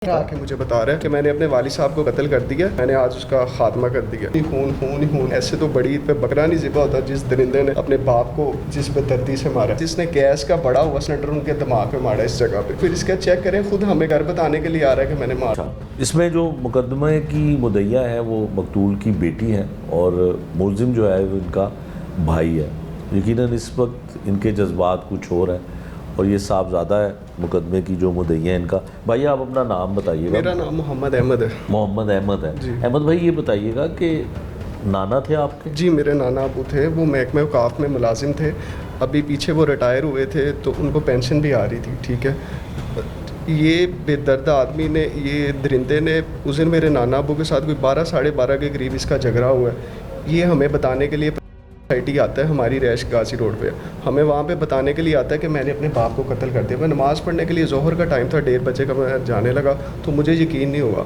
آ مجھے بتا رہا ہے کہ میں نے اپنے والد صاحب کو قتل کر دیا، میں نے آج اس کا خاتمہ کر دیا۔ خون خون خون، ایسے تو بڑی عید پہ بکرا نہیں ذبح ہوتا جس درندے نے اپنے باپ کو جس بے دردی سے مارا، جس نے گیس کا بڑا ہوا سلنڈر ان کے دماغ پہ مارا اس جگہ پہ، پھر اس کا چیک کریں خود ہمیں گھر بتانے کے لیے آ رہا ہے کہ میں نے مارا۔ اس میں جو مقدمے کی مدعیہ ہے وہ مقتول کی بیٹی ہے اور ملزم جو ہے وہ ان کا بھائی ہے۔ یقیناً اس وقت ان کے جذبات کچھ اور ہیں اور یہ صاحبزادہ ہے مقدمے کی جو مدعی ہے ان کا۔ بھائی آپ اپنا نام بتائیے گا۔ میرا نام محمد احمد ہے۔ محمد احمد ہے جی۔ احمد بھائی یہ بتائیے گا کہ نانا تھے آپ کے؟ جی میرے نانا ابو تھے، وہ محکمہ اوقاف میں ملازم تھے، ابھی پیچھے وہ ریٹائر ہوئے تھے تو ان کو پینشن بھی آ رہی تھی، ٹھیک ہے۔ یہ بے درد آدمی نے، یہ درندے نے اس دن میرے نانا ابو کے ساتھ کوئی 12 ساڑھے 12 کے قریب اس کا جھگڑا ہوا ہے۔ یہ ہمیں بتانے کے لیے سوسائٹی آتا ہے، ہماری رہائش غازی روڈ پہ، ہمیں وہاں پہ بتانے کے لیے آتا ہے کہ میں نے اپنے باپ کو قتل کر دیا۔ میں نماز پڑھنے کے لیے ظہر کا ٹائم تھا، 1:30 بجے کا، میں جانے لگا تو مجھے یقین نہیں ہوا،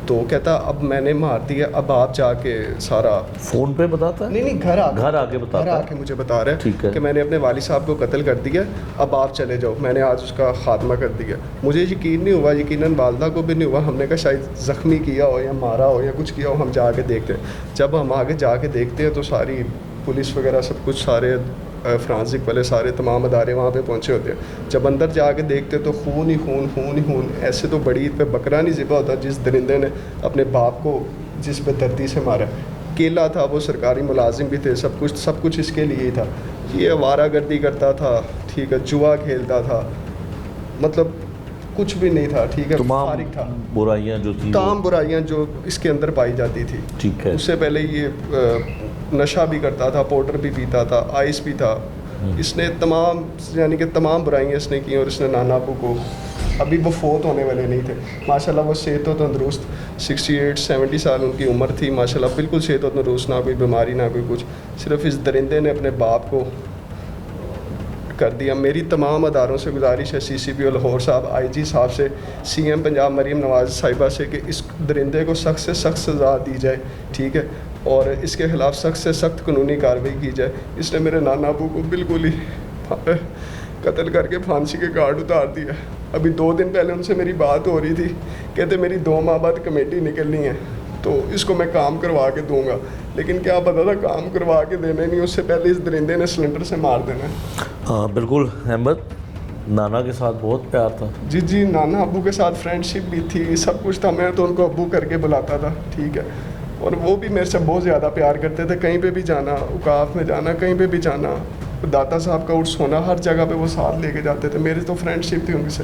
تو کہتا اب میں نے مار دیا، اب آپ جا کے سارا فون پہ بتاتا ہے؟ نہیں گھر آ کے بتاتا ہے، مجھے بتا رہا ہے کہ میں نے اپنے والد صاحب کو قتل کر دیا، اب آپ چلے جاؤ، میں نے آج اس کا خاتمہ کر دیا۔ مجھے یقین نہیں ہوا، یقیناً والدہ کو بھی نہیں ہوا، ہم نے کہا شاید زخمی کیا ہو یا مارا ہو یا کچھ کیا ہو، ہم جا کے دیکھتے ہیں۔ جب ہم آگے جا کے دیکھتے ہیں تو ساری پولیس وغیرہ سب کچھ، سارے فرانسک والے سارے تمام ادارے وہاں پہ پہنچے ہوتے ہیں۔ جب اندر جا کے دیکھتے تو خون ہی خون خون ہی خون، ایسے تو بڑی عید پہ بکرا نہیں ذبح ہوتا جس درندے نے اپنے باپ کو جس بے دردی سے مارا۔ کیلا تھا، وہ سرکاری ملازم بھی تھے، سب کچھ اس کے لیے ہی تھا۔ یہ آوارہ گردی کرتا تھا، ٹھیک ہے، جوا کھیلتا تھا، مطلب کچھ بھی نہیں تھا، ٹھیک ہے، فارغ تھا۔ برائیاں جو تھی، تمام برائیاں جو اس کے اندر پائی جاتی تھی، ٹھیک ہے۔ اس سے پہلے یہ نشہ بھی کرتا تھا، پاؤڈر بھی پیتا تھا، آئس بھی تھا۔ اس نے تمام، یعنی کہ تمام برائیاں اس نے کی، اور اس نے نانا ابو کو، ابھی وہ فوت ہونے والے نہیں تھے ماشاءاللہ، وہ صحت و تندرست، 68-70 سال ان کی عمر تھی ماشاءاللہ، بالکل صحت و تندرست، نہ کوئی بیماری نہ کوئی کچھ، صرف اس درندے نے اپنے باپ کو کر دیا۔ میری تمام اداروں سے گزارش ہے، CCPO لاہور صاحب، IG صاحب سے، CM پنجاب مریم نواز صاحبہ سے، کہ اس درندے کو سخت سے سخت سزا دی جائے، ٹھیک ہے، اور اس کے خلاف سخت سے سخت قانونی کارروائی کی جائے۔ اس نے میرے نانا ابو کو بالکل ہی قتل کر کے پھانسی کے گھاٹ اتار دیا۔ ابھی 2 دن پہلے ان سے میری بات ہو رہی تھی، کہتے میری 2 ماہ بعد کمیٹی نکلنی ہے تو اس کو میں کام کروا کے دوں گا، لیکن کیا پتا تھا کام کروا کے دینا نہیں، اس سے پہلے اس درندے نے سلنڈر سے مار دینا ہے۔ ہاں بالکل احمد، نانا کے ساتھ بہت پیار تھا؟ جی نانا ابو کے ساتھ فرینڈ شپ بھی تھی، سب کچھ تھا، میں تو ان کو ابو کر کے بلاتا تھا، ٹھیک ہے، اور وہ بھی میرے سے بہت زیادہ پیار کرتے تھے، کہیں پہ بھی جانا، اوقاف میں جانا، کہیں پہ بھی جانا، داتا صاحب کا عرس ہونا، ہر جگہ پہ وہ ساتھ لے کے جاتے تھے، میری تو فرینڈ شپ تھی ان سے،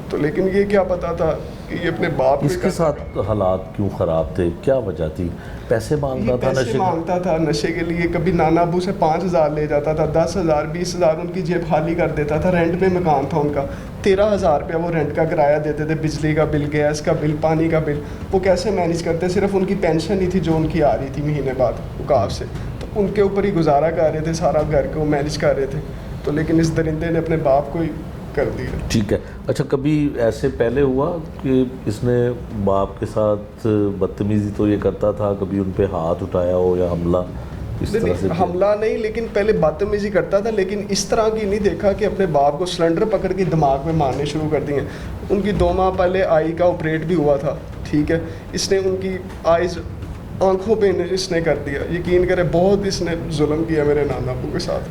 تو لیکن یہ کیا پتا تھا کہ یہ اپنے باپ اس کے ساتھ حالات کیوں خراب تھے، کیا وجہ تھی؟ پیسے مانگتا تھا؟ پیسے مانگتا تھا نشے کے لیے، کبھی نانا ابو سے 5,000 لے جاتا تھا، 10,000 20,000 ان کی جیب خالی کر دیتا تھا۔ رینٹ پہ مکان تھا ان کا، 13,000 روپیہ وہ رینٹ کا کرایہ دیتے تھے، بجلی کا بل، گیس کا بل، پانی کا بل، وہ کیسے مینیج کرتے؟ صرف ان کی پینشن ہی تھی جو ان کی آ رہی تھی مہینے بعد اوقاف سے، تو ان کے اوپر ہی گزارا کر رہے تھے، سارا گھر کو مینیج کر رہے تھے، تو لیکن اس درندے نے اپنے باپ کو ہی کر دیا۔ ٹھیک ہے، اچھا کبھی ایسے پہلے ہوا کہ اس نے باپ کے ساتھ بدتمیزی تو یہ کرتا تھا، کبھی ان پہ ہاتھ اٹھایا ہو یا حملہ اس طرح سے؟ حملہ نہیں، لیکن پہلے بدتمیزی کرتا تھا، لیکن اس طرح کی نہیں دیکھا کہ اپنے باپ کو سلنڈر پکڑ کے دماغ میں مارنے شروع کر دیے۔ ان کی 2 ماہ پہلے آئی کا آپریٹ بھی ہوا تھا، ٹھیک ہے، اس نے ان کی آئیز، آنکھوں پہ اس نے کر دیا۔ یقین کرے بہت اس نے ظلم کیا میرے نانا ابو کے ساتھ۔